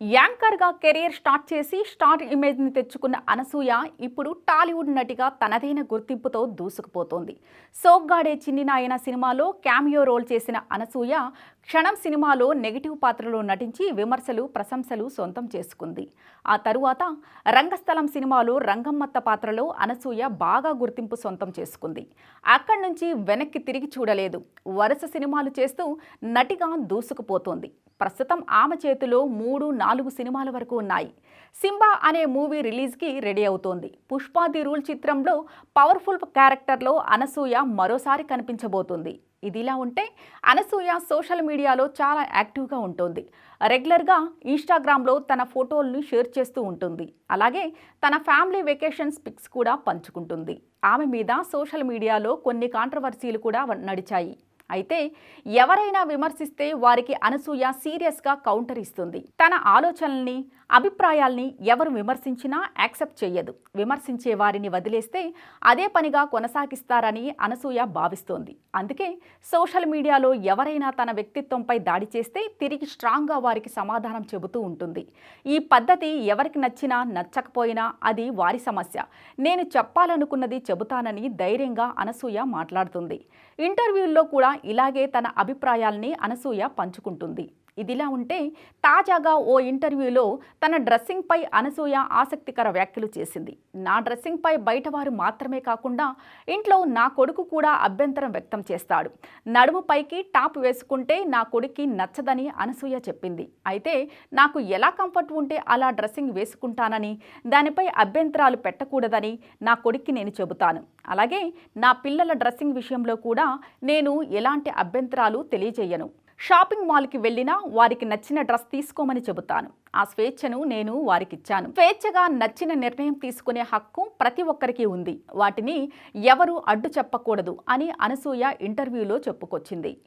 యాంకర్గా career start చేసి star ఇమేజ్ని తెచ్చుకున్న అనసూయ ఇప్పుడు టాలీవుడ్ నటిగా తనదైన గుర్తింపుతో దూసుకుపోతోంది. సోగ్గాడే చిన్ని నాయన సినిమాలో క్యామియో రోల్ చేసిన అనసూయ క్షణం సినిమాలో నెగిటివ్ పాత్రలో నటించి విమర్శలు ప్రశంసలు సొంతం చేసుకుంది. ఆ తరువాత రంగస్థలం సినిమాలో రంగమ్మత్త పాత్రలో అనసూయ బాగా గుర్తింపు సొంతం చేసుకుంది. అక్కడి నుంచి వెనక్కి తిరిగి చూడలేదు. వరుస సినిమాలు చేస్తూ నటిగా దూసుకుపోతోంది. ప్రస్తుతం ఆమె చేతిలో 3-4 సినిమాల వరకు ఉన్నాయి. సింబా అనే మూవీ రిలీజ్కి రెడీ అవుతోంది. పుష్ప ది రూల్ చిత్రంలో పవర్ఫుల్ క్యారెక్టర్లో అనసూయ మరోసారి కనిపించబోతుంది. ఇదిలా ఉంటే అనసూయ సోషల్ మీడియాలో చాలా యాక్టివ్గా ఉంటుంది. రెగ్యులర్గా ఇన్స్టాగ్రామ్లో తన ఫోటోలను షేర్ చేస్తూ ఉంటుంది. అలాగే తన ఫ్యామిలీ వెకేషన్స్ పిక్స్ కూడా పంచుకుంటుంది. ఆమె మీద సోషల్ మీడియాలో కొన్ని కాంట్రవర్సీలు కూడా నడిచాయి. అయితే ఎవరైనా విమర్శిస్తే వారికి అనసూయ సీరియస్గా కౌంటర్ ఇస్తుంది. తన ఆలోచనల్ని అభిప్రాయాల్ని ఎవరు విమర్శించినా యాక్సెప్ట్ చెయ్యదు. విమర్శించే వారిని వదిలేస్తే అదే పనిగా కొనసాగిస్తారని అనసూయ భావిస్తోంది. అందుకే సోషల్ మీడియాలో ఎవరైనా తన వ్యక్తిత్వంపై దాడి చేస్తే తిరిగి స్ట్రాంగ్గా వారికి సమాధానం చెబుతూ ఉంటుంది. ఈ పద్ధతి ఎవరికి నచ్చినా నచ్చకపోయినా అది వారి సమస్య. నేను చెప్పాలనుకున్నది చెబుతానని ధైర్యంగా అనసూయ మాట్లాడుతుంది. ఇంటర్వ్యూల్లో కూడా ఇలాగే తన అభిప్రాయాల్ని అనసూయ పంచుకుంటుంది. ఇదిలా ఉంటే తాజాగా ఓ ఇంటర్వ్యూలో తన డ్రెస్సింగ్పై అనసూయ ఆసక్తికర వ్యాఖ్యలు చేసింది. నా డ్రెస్సింగ్పై బయటవారు మాత్రమే కాకుండా ఇంట్లో నా కొడుకు కూడా అభ్యంతరం వ్యక్తం చేస్తాడు. నడుము పైకి టాప్ వేసుకుంటే నా కొడుక్కి నచ్చదని అనసూయ చెప్పింది. అయితే నాకు ఎలా కంఫర్ట్ ఉంటే అలా డ్రెస్సింగ్ వేసుకుంటానని, దానిపై అభ్యంతరాలు పెట్టకూడదని నా కొడుక్కి నేను చెబుతాను. అలాగే నా పిల్లల డ్రెస్సింగ్ విషయంలో కూడా నేను ఎలాంటి అభ్యంతరాలు తెలియజేయను. షాపింగ్ మాల్కి వెళ్ళినా వారికి నచ్చిన డ్రెస్ తీసుకోమని చెబుతాను. ఆ స్వేచ్ఛను నేను వారికిచ్చాను. స్వేచ్ఛగా నచ్చిన నిర్ణయం తీసుకునే హక్కు ప్రతి ఒక్కరికి ఉంది. వాటిని ఎవరూ అడ్డు చెప్పకూడదు అని అనసూయ ఇంటర్వ్యూలో చెప్పుకొచ్చింది.